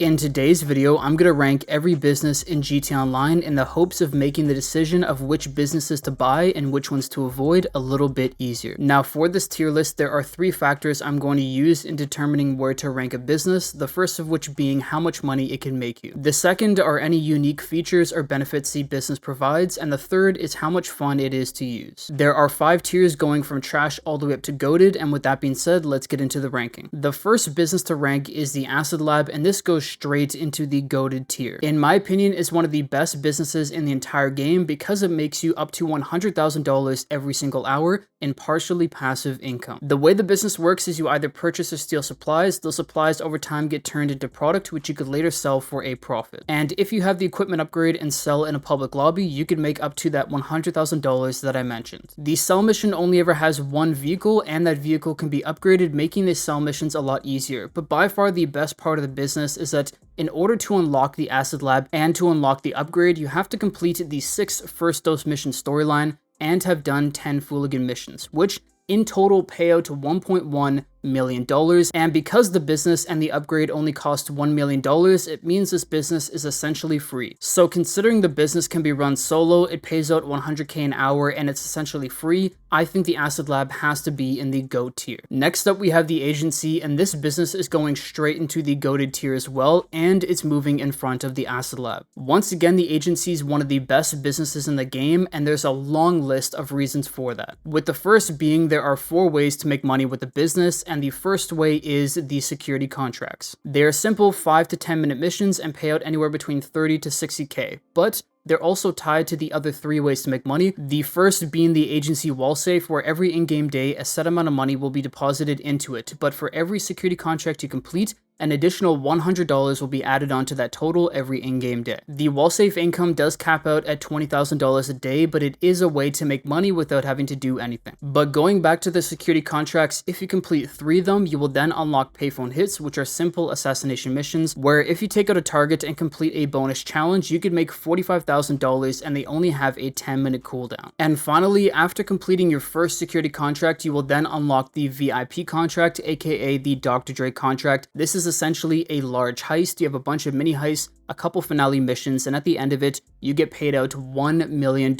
In today's video, I'm going to rank every business in GTA Online in the hopes of making the decision of which businesses to buy and which ones to avoid a little bit easier. Now for this tier list, there are three factors I'm going to use in determining where to rank a business, the first of which being how much money it can make you. The second are any unique features or benefits the business provides, and the third is how much fun it is to use. There are 5 tiers going from trash all the way up to goated, and with that being said, let's get into the ranking. The first business to rank is the Acid Lab, and this goes straight into the goated tier. In my opinion, it's one of the best businesses in the entire game because it makes you up to $100,000 every single hour in partially passive income. The way the business works is you either purchase or steal supplies. Those supplies over time get turned into product which you could later sell for a profit. And if you have the equipment upgrade and sell in a public lobby, you could make up to that $100,000 that I mentioned. The sell mission only ever has one vehicle, and that vehicle can be upgraded, making the sell missions a lot easier. But by far the best part of the business is that in order to unlock the Acid Lab and to unlock the upgrade, you have to complete the 6 First Dose mission storyline and have done 10 Fooligan missions, which in total pay out to $1.1 million. And because the business and the upgrade only cost $1 million, it means this business is essentially free. So considering the business can be run solo, it pays out $100K an hour, and it's essentially free, I think the Acid Lab has to be in the GOAT tier. Next up, we have the agency, and this business is going straight into the GOAted tier as well, and it's moving in front of the Acid Lab. Once again, the agency is one of the best businesses in the game, and there's a long list of reasons for that. With the first being there are 4 ways to make money with the business, and the first way is the security contracts. They are simple 5 to 10 minute missions and pay out anywhere between 30 to 60K, but they're also tied to the other 3 ways to make money. The first being the agency wall safe, where every in-game day a set amount of money will be deposited into it, but for every security contract you complete, an additional $100 will be added onto that total every in-game day. The wall safe income does cap out at $20,000 a day, but it is a way to make money without having to do anything. But going back to the security contracts, if you complete 3 of them, you will then unlock payphone hits, which are simple assassination missions, where if you take out a target and complete a bonus challenge, you could make $45,000 and they only have a 10-minute cooldown. And finally, after completing your first security contract, you will then unlock the VIP contract, aka the Dr. Dre contract. This is essentially a large heist. You have a bunch of mini heists, a couple finale missions, and at the end of it, you get paid out $1 million.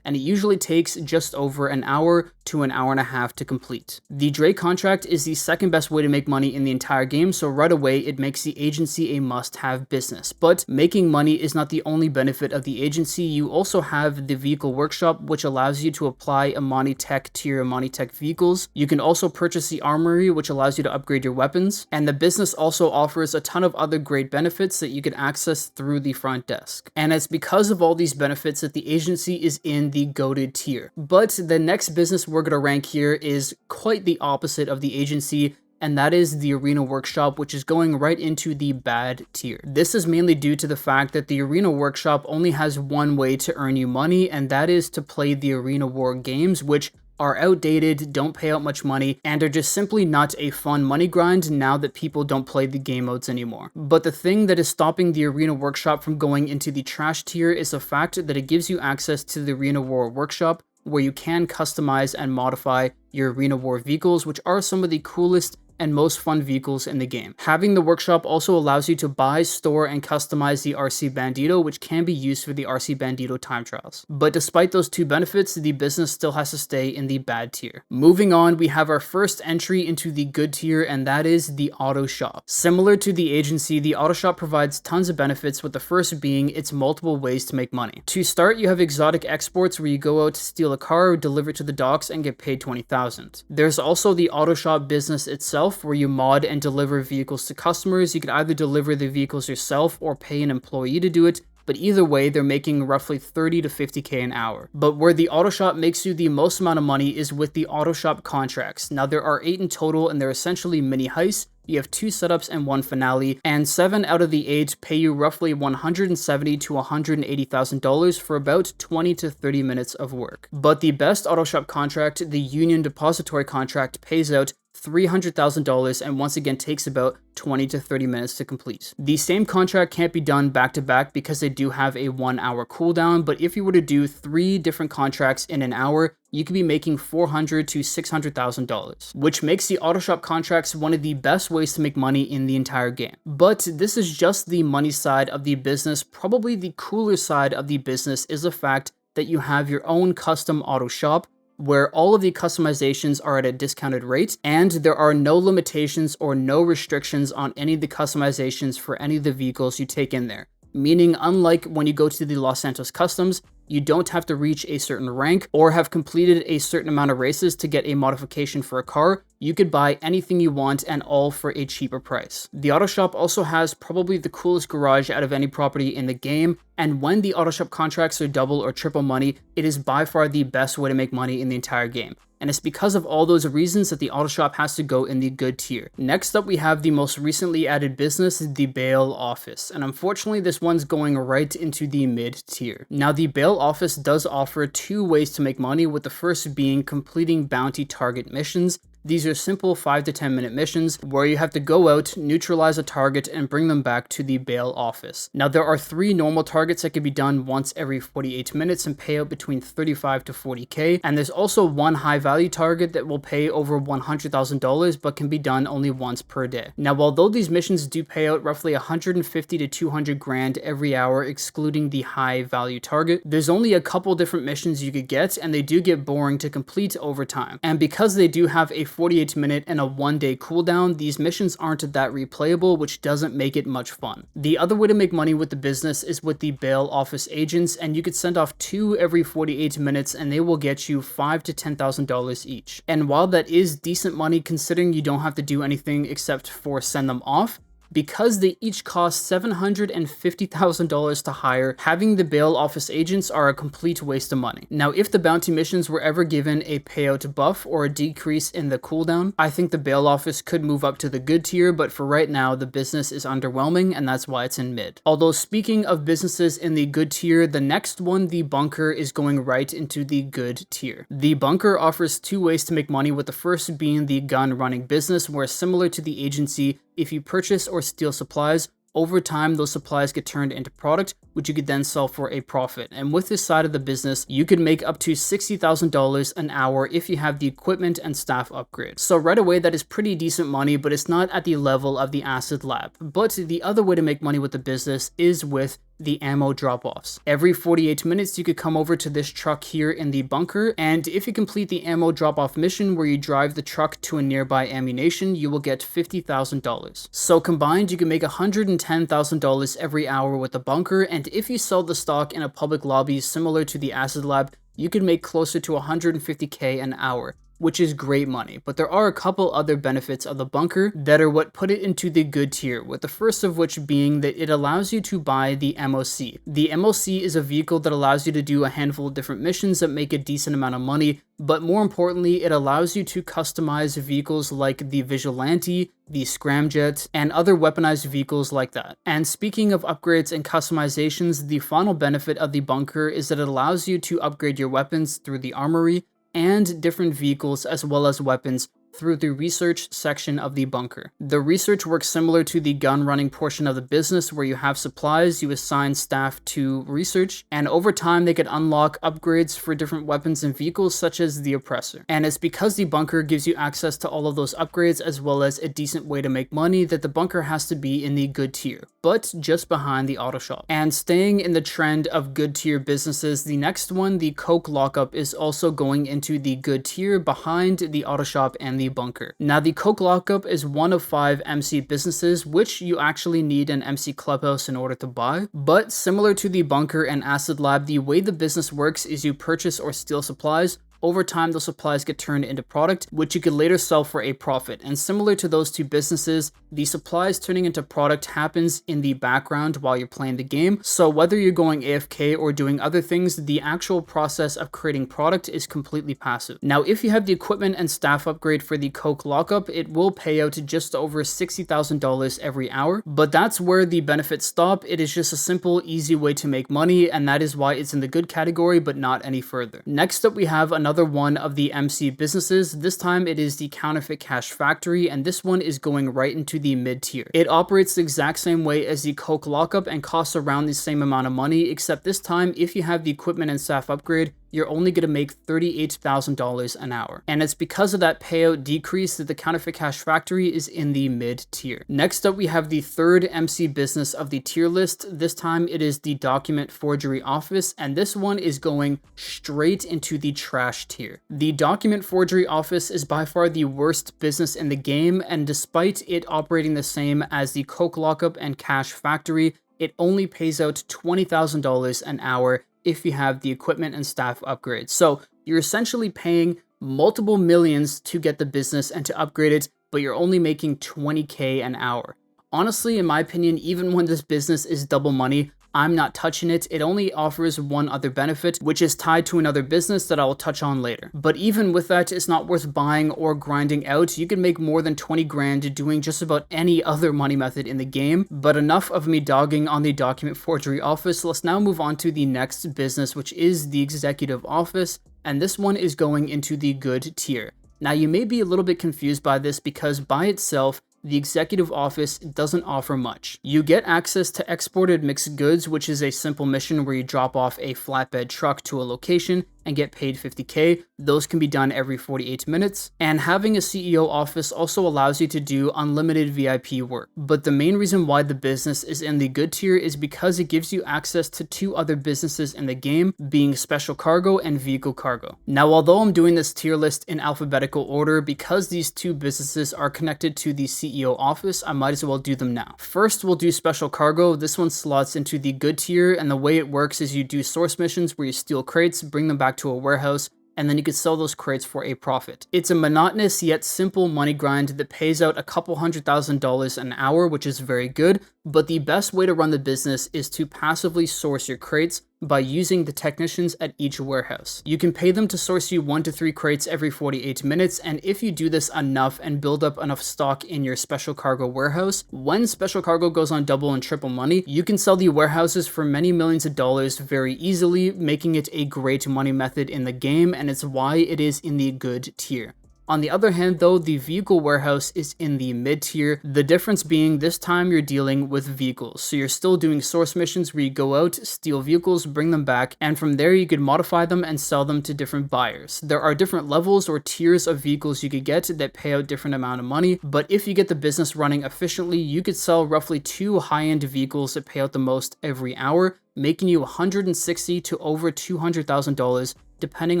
And it usually takes just over an hour to an hour and a half to complete. The Dre contract is the second best way to make money in the entire game, so right away it makes the agency a must-have business. But making money is not the only benefit of the agency. You also have the vehicle workshop, which allows you to apply Amani Tech to your Amani Tech vehicles. You can also purchase the armory, which allows you to upgrade your weapons, and the business also offers a ton of other great benefits that you can access through the front desk. And it's because of all these benefits that the agency is in the goated tier. But the next business we're going to rank here is quite the opposite of the agency, and that is the Arena Workshop, which is going right into the bad tier. This is mainly due to the fact that the Arena Workshop only has one way to earn you money, and that is to play the Arena War games, which are outdated, don't pay out much money, and are just simply not a fun money grind now that people don't play the game modes anymore. But the thing that is stopping the Arena Workshop from going into the trash tier is the fact that it gives you access to the Arena War Workshop, where you can customize and modify your Arena War vehicles, which are some of the coolest and most fun vehicles in the game. Having the workshop also allows you to buy, store, and customize the RC Bandito, which can be used for the RC Bandito time trials. But despite those 2 benefits, the business still has to stay in the bad tier. Moving on, we have our first entry into the good tier, and that is the auto shop. Similar to the agency, the auto shop provides tons of benefits, with the first being its multiple ways to make money. To start, you have exotic exports, where you go out to steal a car, deliver it to the docks, and get paid $20,000. There's also the auto shop business itself, where you mod and deliver vehicles to customers. You can either deliver the vehicles yourself or pay an employee to do it, but either way, they're making roughly 30 to 50K an hour. But where the auto shop makes you the most amount of money is with the auto shop contracts. Now there are 8 in total, and they're essentially mini heists. You have 2 setups and 1 finale, and 7 out of the 8 pay you roughly $170,000 to $180,000 for about 20 to 30 minutes of work. But the best auto shop contract, the Union Depository contract, pays out $300,000 and once again takes about 20 to 30 minutes to complete. The same contract can't be done back to back because they do have a 1 hour cooldown, but if you were to do 3 different contracts in an hour, you could be making $400,000 to $600,000, which makes the auto shop contracts one of the best ways to make money in the entire game. But this is just the money side of the business. Probably the cooler side of the business is the fact that you have your own custom auto shop where all of the customizations are at a discounted rate, and there are no limitations or no restrictions on any of the customizations for any of the vehicles you take in there. Meaning, unlike when you go to the Los Santos Customs, you don't have to reach a certain rank or have completed a certain amount of races to get a modification for a car. You could buy anything you want and all for a cheaper price. The auto shop also has probably the coolest garage out of any property in the game, and when the auto shop contracts are double or triple money, it is by far the best way to make money in the entire game. And it's because of all those reasons that the auto shop has to go in the good tier. Next up, we have the most recently added business, the bail office. And unfortunately, this one's going right into the mid tier. Now, the bail office does offer two ways to make money, with the first being completing bounty target missions. These are simple 5 to 10 minute missions where you have to go out, neutralize a target, and bring them back to the bail office. Now, there are 3 normal targets that can be done once every 48 minutes and pay out between 35 to 40k, and there's also one high value target that will pay over $100,000 but can be done only once per day. Now, although these missions do pay out roughly 150 to 200 grand every hour, excluding the high value target, there's only a couple different missions you could get, and they do get boring to complete over time. And because they do have a 48-minute and a 1-day cooldown, these missions aren't that replayable, which doesn't make it much fun. The other way to make money with the business is with the bail office agents, and you could send off 2 every 48 minutes and they will get you $5,000 to $10,000 each. And while that is decent money considering you don't have to do anything except for send them off, because they each cost $750,000 to hire, having the bail office agents are a complete waste of money. Now, if the bounty missions were ever given a payout buff or a decrease in the cooldown, I think the bail office could move up to the good tier, but for right now, the business is underwhelming, and that's why it's in mid. Although, speaking of businesses in the good tier, the next one, the bunker, is going right into the good tier. The bunker offers 2 ways to make money, with the first being the gun running business, where similar to the agency, if you purchase or steal supplies, over time those supplies get turned into product, which you could then sell for a profit. And with this side of the business, you could make up to $60,000 an hour if you have the equipment and staff upgrade. So right away, that is pretty decent money, but it's not at the level of the acid lab. But the other way to make money with the business is with the ammo drop-offs. Every 48 minutes, you could come over to this truck here in the bunker, and if you complete the ammo drop-off mission where you drive the truck to a nearby ammunition, you will get $50,000. So combined, you can make $110,000 every hour with the bunker, and if you sell the stock in a public lobby similar to the acid lab, you could make closer to $150k an hour, which is great money. But there are a couple other benefits of the bunker that are what put it into the good tier, with the first of which being that it allows you to buy the MOC. The MOC is a vehicle that allows you to do a handful of different missions that make a decent amount of money, but more importantly, it allows you to customize vehicles like the Vigilante, the Scramjet, and other weaponized vehicles like that. And speaking of upgrades and customizations, the final benefit of the bunker is that it allows you to upgrade your weapons through the armory and different vehicles as well as weapons through the research section of the bunker. The research works similar to the gun running portion of the business, where you have supplies, you assign staff to research, and over time they can unlock upgrades for different weapons and vehicles such as the oppressor. And it's because the bunker gives you access to all of those upgrades as well as a decent way to make money that the bunker has to be in the good tier, but just behind the auto shop. And staying in the trend of good tier businesses, the next one, the Coke Lockup, is also going into the good tier behind the auto shop and the bunker. Now, the Coke Lockup is one of 5 MC businesses, which you actually need an MC Clubhouse in order to buy. But similar to the bunker and acid lab, the way the business works is you purchase or steal supplies. Over time, those supplies get turned into product, which you could later sell for a profit. And similar to those 2 businesses, the supplies turning into product happens in the background while you're playing the game. So whether you're going AFK or doing other things, the actual process of creating product is completely passive. Now, if you have the equipment and staff upgrade for the Coke Lockup, it will pay out to just over $60,000 every hour. But that's where the benefits stop. It is just a simple, easy way to make money, and that is why it's in the good category, but not any further. Next up, we have another one of the MC businesses. This time it is the Counterfeit Cash Factory, and this one is going right into the mid tier. It operates the exact same way as the Coke Lockup and costs around the same amount of money, except this time if you have the equipment and staff upgrade, you're only going to make $38,000 an hour. And it's because of that payout decrease that the Counterfeit Cash Factory is in the mid tier. Next up, we have the third MC business of the tier list. This time it is the document forgery office, and this one is going straight into the trash tier. The document forgery office is by far the worst business in the game, and despite it operating the same as the Coke Lockup and Cash Factory, it only pays out $20,000 an hour if you have the equipment and staff upgrades. So you're essentially paying multiple millions to get the business and to upgrade it, but you're only making $20K an hour. Honestly, in my opinion, even when this business is double money, I'm not touching it. It only offers one other benefit, which is tied to another business that I will touch on later. But even with that, it's not worth buying or grinding out. You can make more than 20 grand doing just about any other money method in the game. But enough of me dogging on the document forgery office. Let's now move on to the next business, which is the executive office. And this one is going into the good tier. Now, you may be a little bit confused by this because by itself, the executive office doesn't offer much. You get access to exported mixed goods, which is a simple mission where you drop off a flatbed truck to a location and get paid 50K. Those can be done every 48 minutes. And having a CEO office also allows you to do unlimited VIP work. But the main reason why the business is in the good tier is because it gives you access to two other businesses in the game, being special cargo and vehicle cargo. Now, although I'm doing this tier list in alphabetical order, because these two businesses are connected to the CEO office, I might as well do them now. First, we'll do special cargo. This one slots into the good tier, and the way it works is you do source missions where you steal crates, bring them back to a warehouse, and then you could sell those crates for a profit. It's a monotonous yet simple money grind that pays out a couple $100,000 an hour, which is very good, but the best way to run the business is to passively source your crates by using the technicians at each warehouse. You can pay them to source you 1 to 3 crates every 48 minutes, and if you do this enough and build up enough stock in your special cargo warehouse, when special cargo goes on double and triple money, you can sell the warehouses for many millions of dollars very easily, making it a great money method in the game, and it's why it is in the good tier. On the other hand though, the vehicle warehouse is in the mid tier, the difference being this time you're dealing with vehicles. So you're still doing source missions where you go out, steal vehicles, bring them back, and from there you could modify them and sell them to different buyers. There are different levels or tiers of vehicles you could get that pay out different amount of money, but if you get the business running efficiently, you could sell roughly 2 high-end vehicles that pay out the most every hour, making you $160,000 to over $200,000 depending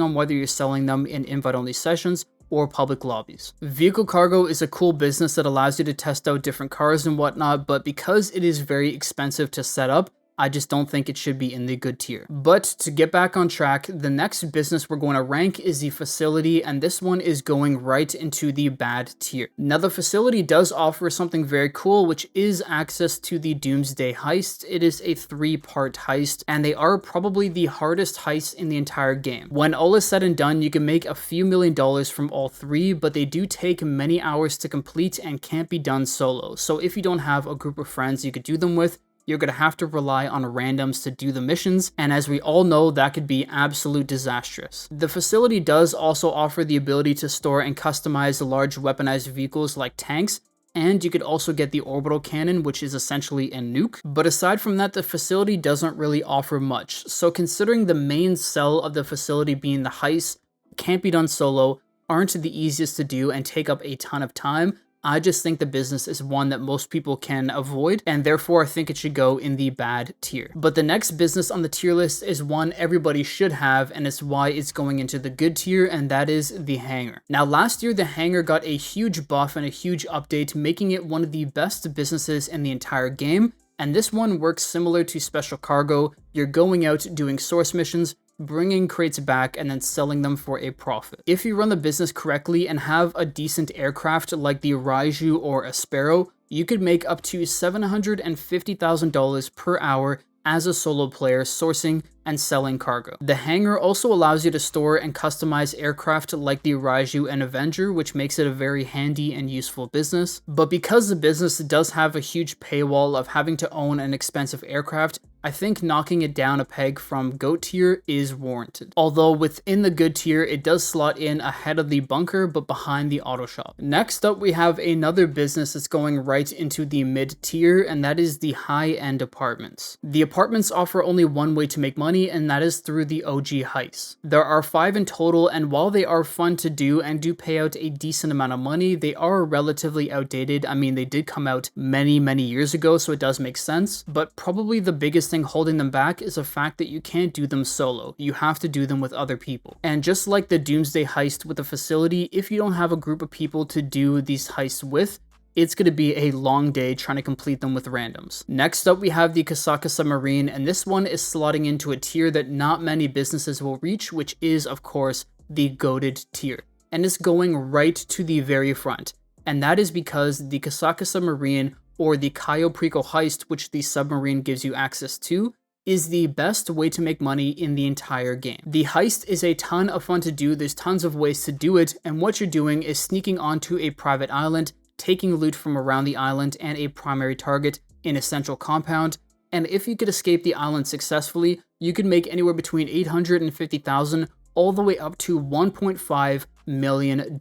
on whether you're selling them in invite-only sessions or public lobbies. Vehicle cargo is a cool business that allows you to test out different cars and whatnot, but because it is very expensive to set up, I just don't think it should be in the good tier. But to get back on track, the next business we're going to rank is the facility, and this one is going right into the bad tier. Now, the facility does offer something very cool, which is access to the Doomsday Heist. It is a 3-part heist, and they are probably the hardest heists in the entire game. When all is said and done, you can make a few $1,000,000 from all 3, but they do take many hours to complete and can't be done solo. So if you don't have a group of friends you could do them with, you're going to have to rely on randoms to do the missions, and as we all know, that could be absolute disastrous. The facility does also offer the ability to store and customize large weaponized vehicles like tanks, and you could also get the orbital cannon, which is essentially a nuke. But aside from that, the facility doesn't really offer much. So considering the main sell of the facility being the heist, can't be done solo, aren't the easiest to do, and take up a ton of time, I just think the business is one that most people can avoid, and therefore I think it should go in the bad tier. But the next business on the tier list is one everybody should have, and it's why it's going into the good tier, and that is the Hangar. Now, last year, the Hangar got a huge buff and a huge update, making it one of the best businesses in the entire game, and this one works similar to Special Cargo. You're going out doing source missions, bringing crates back, and then selling them for a profit. If you run the business correctly and have a decent aircraft like the Raiju or a Sparrow, you could make up to $750,000 per hour as a solo player sourcing and selling cargo. The Hangar also allows you to store and customize aircraft like the Raiju and Avenger, which makes it a very handy and useful business. But because the business does have a huge paywall of having to own an expensive aircraft, I think knocking it down a peg from GOAT tier is warranted. Although within the good tier, it does slot in ahead of the bunker, but behind the auto shop. Next up, we have another business that's going right into the mid tier, and that is the high-end apartments. The apartments offer only one way to make money, money, and that is through the OG heists. There are 5 in total, and while they are fun to do and do pay out a decent amount of money, they are relatively outdated. I mean, they did come out many years ago, so it does make sense, but probably the biggest thing holding them back is the fact that you can't do them solo. You have to do them with other people. And just like the Doomsday heist with the facility, if you don't have a group of people to do these heists with, it's going to be a long day trying to complete them with randoms. Next up, we have the Kosatka Submarine, and this one is slotting into a tier that not many businesses will reach, which is, of course, the goated tier. And it's going right to the very front. And that is because the Kosatka Submarine, or the Cayo Perico heist, which the submarine gives you access to, is the best way to make money in the entire game. The heist is a ton of fun to do, there's tons of ways to do it, and what you're doing is sneaking onto a private island, taking loot from around the island and a primary target in a central compound, and if you could escape the island successfully, you could make anywhere between $850,000 all the way up to $1.5 million.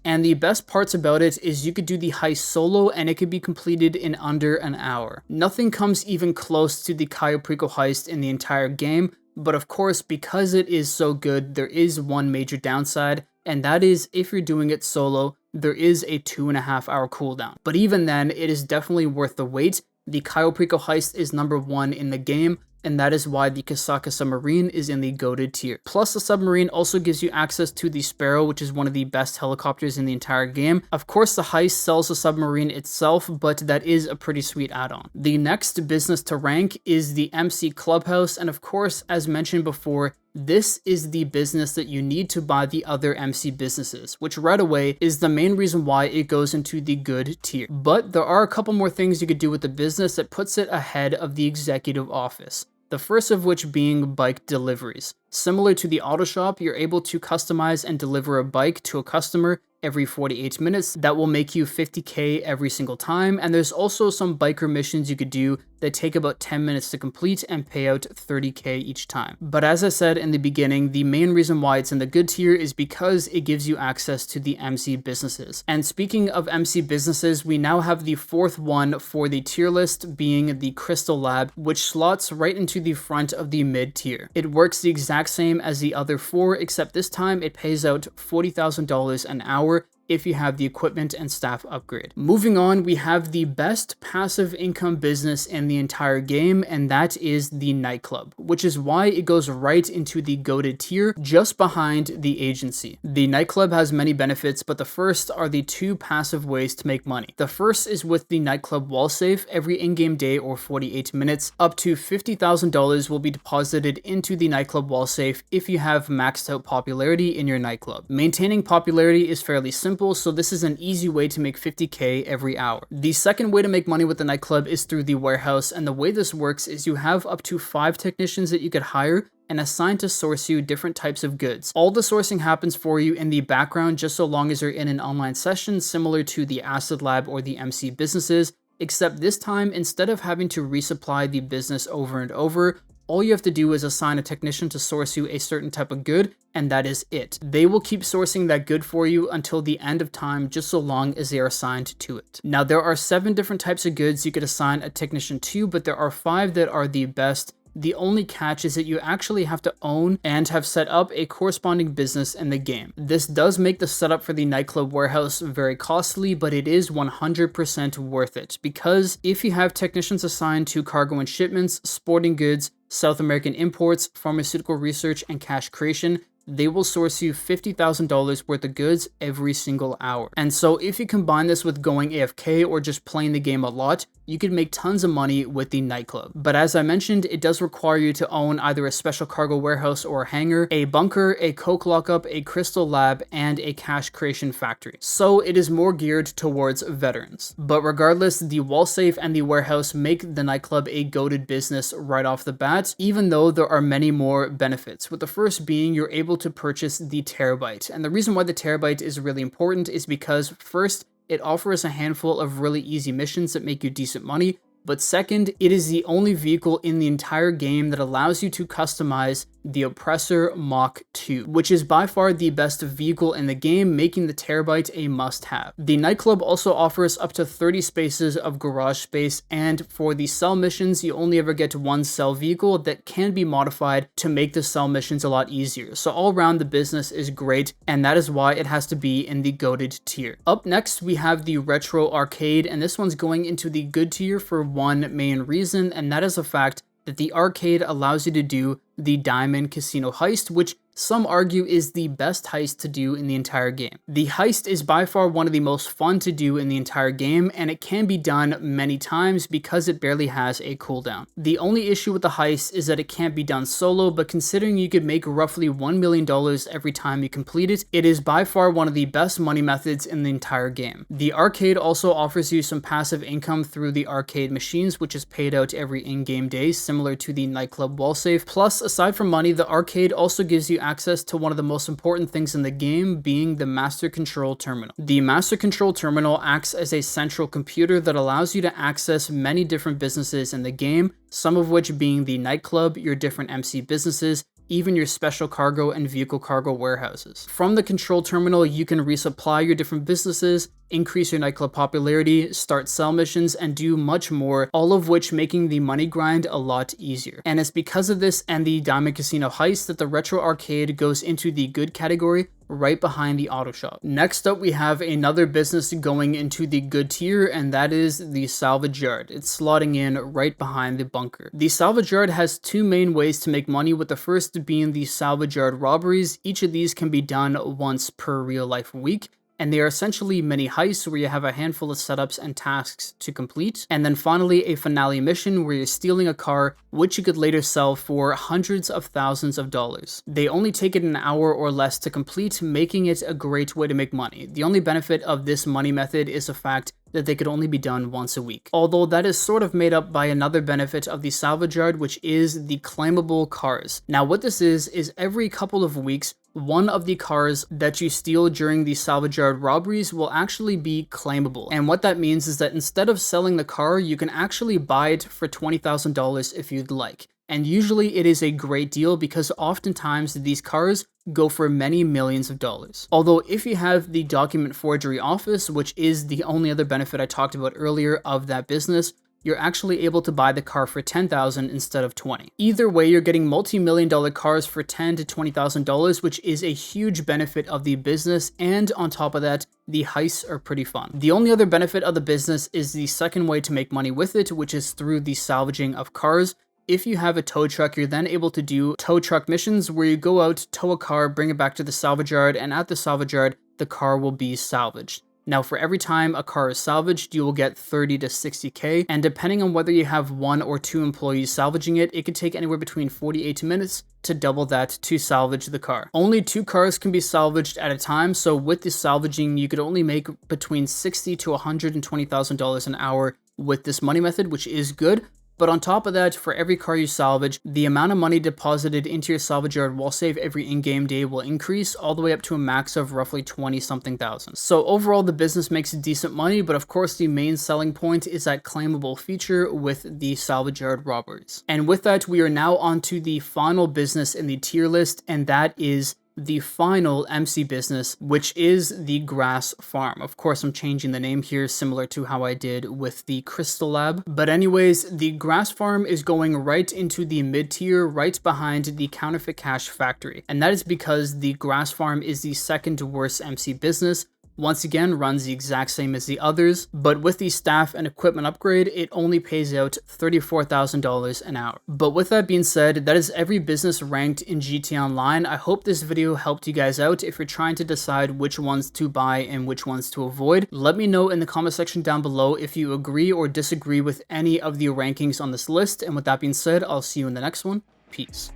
And the best parts about it is you could do the heist solo and it could be completed in under an hour. Nothing comes even close to the Cayo Perico heist in the entire game, but of course, because it is so good, there is one major downside, and that is if you're doing it solo, there is a 2.5-hour cooldown. But even then, it is definitely worth the wait. The Cayo Perico heist is #1 in the game, and that is why the Kosatka Submarine is in the goated tier. Plus, the submarine also gives you access to the Sparrow, which is one of the best helicopters in the entire game. Of course, the heist sells the submarine itself, but that is a pretty sweet add-on. The next business to rank is the MC Clubhouse, and of course, as mentioned before, this is the business that you need to buy the other MC businesses, which right away is the main reason why it goes into the good tier. But there are a couple more things you could do with the business that puts it ahead of the executive office. The first of which being bike deliveries. Similar to the auto shop, you're able to customize and deliver a bike to a customer every 48 minutes. That will make you 50k every single time, and there's also some biker missions you could do that take about 10 minutes to complete and pay out 30k each time. But as I said in the beginning, the main reason why it's in the good tier is because it gives you access to the MC businesses. And speaking of MC businesses, we now have the 4th one for the tier list, being the Crystal Lab, which slots right into the front of the mid tier. It works the exact same as the other 4, except this time it pays out $40,000 an hour if you have the equipment and staff upgrade. Moving on, we have the best passive income business in the entire game, and that is the Nightclub, which is why it goes right into the goated tier, just behind the agency. The Nightclub has many benefits, but the first are the 2 passive ways to make money. The first is with the Nightclub wall safe. Every in-game day or 48 minutes, up to $50,000 will be deposited into the Nightclub wall safe if you have maxed out popularity in your Nightclub. Maintaining popularity is fairly simple, so this is an easy way to make 50k every hour. The second way to make money with the Nightclub is through the warehouse, and the way this works is you have up to 5 technicians that you could hire and assign to source you different types of goods. All the sourcing happens for you in the background just so long as you're in an online session similar to the Acid Lab or the MC businesses, except this time, instead of having to resupply the business over and over, all you have to do is assign a technician to source you a certain type of good, and that is it. They will keep sourcing that good for you until the end of time, just so long as they are assigned to it. Now, there are 7 different types of goods you could assign a technician to, but there are 5 that are the best. The only catch is that you actually have to own and have set up a corresponding business in the game. This does make the setup for the Nightclub warehouse very costly, but it is 100% worth it, because if you have technicians assigned to cargo and shipments, sporting goods, South American imports, pharmaceutical research, and cash creation, they will source you $50,000 worth of goods every single hour. And so if you combine this with going AFK or just playing the game a lot, you could make tons of money with the Nightclub. But as I mentioned, it does require you to own either a special cargo warehouse or a hangar, a bunker, a coke lockup, a crystal lab, and a cash creation factory. So it is more geared towards veterans. But regardless, the wall safe and the warehouse make the Nightclub a goated business right off the bat, even though there are many more benefits. With the first being you're able to purchase the Terabyte. And the reason why the Terabyte is really important is because first, it offers a handful of really easy missions that make you decent money, but second, it is the only vehicle in the entire game that allows you to customize the Oppressor Mach 2, which is by far the best vehicle in the game, making the Terabyte a must-have. The Nightclub also offers up to 30 spaces of garage space, and for the cell missions, you only ever get one cell vehicle that can be modified to make the cell missions a lot easier. So all around, the business is great, and that is why it has to be in the goated tier. Up next, we have the Retro Arcade, and this one's going into the good tier for one main reason, and that is the fact that the arcade allows you to do the Diamond Casino Heist, which some argue is the best heist to do in the entire game. The heist is by far one of the most fun to do in the entire game, and it can be done many times because it barely has a cooldown. The only issue with the heist is that it can't be done solo, but considering you could make roughly $1 million every time you complete it, it is by far one of the best money methods in the entire game. The arcade also offers you some passive income through the arcade machines, which is paid out every in-game day, similar to the Nightclub wall save. Plus, aside from money, the arcade also gives you access to one of the most important things in the game, being the Master Control Terminal. The Master Control Terminal acts as a central computer that allows you to access many different businesses in the game, some of which being the Nightclub, your different MC businesses, even your special cargo and vehicle cargo warehouses. From the control terminal, you can resupply your different businesses, increase your Nightclub popularity, start cell missions, and do much more, all of which making the money grind a lot easier. And it's because of this and the Diamond Casino Heist that the Retro Arcade goes into the good category, right behind the auto shop. Next up, we have another business going into the good tier, and that is the Salvage Yard. It's slotting in right behind the bunker. The Salvage Yard has two main ways to make money, with the first being the Salvage Yard robberies. Each of these can be done once per real life week, and they are essentially mini heists where you have a handful of setups and tasks to complete. And then finally, a finale mission where you're stealing a car, which you could later sell for hundreds of thousands of dollars. They only take it an hour or less to complete, making it a great way to make money. The only benefit of this money method is the fact that they could only be done once a week. Although that is sort of made up by another benefit of the Salvage Yard, which is the claimable cars. Now what this is every couple of weeks, one of the cars that you steal during the Salvage Yard robberies will actually be claimable. And what that means is that instead of selling the car, you can actually buy it for $20,000 if you'd like. And usually it is a great deal because oftentimes these cars go for many millions of dollars. Although if you have the document forgery office, which is the only other benefit I talked about earlier of that business, you're actually able to buy the car for $10,000 instead of $20,000. Either way, you're getting multi-million-dollar cars for $10,000 to $20,000, which is a huge benefit of the business, and on top of that, the heists are pretty fun. The only other benefit of the business is the second way to make money with it, which is through the salvaging of cars. If you have a tow truck, you're then able to do tow truck missions where you go out, tow a car, bring it back to the salvage yard, and at the salvage yard, the car will be salvaged. Now, for every time a car is salvaged, you will get 30 to 60K, and depending on whether you have 1 or 2 employees salvaging it, it could take anywhere between 48 minutes to double that to salvage the car. Only 2 cars can be salvaged at a time, so with the salvaging, you could only make between $60,000 to $120,000 an hour with this money method, which is good. But on top of that, for every car you salvage, the amount of money deposited into your salvage yard wall save every in-game day will increase all the way up to a max of roughly 20-something thousand. So overall, the business makes decent money, but of course the main selling point is that claimable feature with the salvage yard robberies. And with that, we are now on to the final business in the tier list, and that is the final MC business, which is the grass farm. Of course, I'm changing the name here, similar to how I did with the Crystal Lab. But anyways, the grass farm is going right into the mid tier, right behind the counterfeit cash factory. And that is because the grass farm is the second worst MC business. Once again, runs the exact same as the others, but with the staff and equipment upgrade, it only pays out $34,000 an hour. But with that being said, that is every business ranked in GTA Online. I hope this video helped you guys out if you're trying to decide which ones to buy and which ones to avoid. Let me know in the comment section down below if you agree or disagree with any of the rankings on this list. And with that being said, I'll see you in the next one. Peace.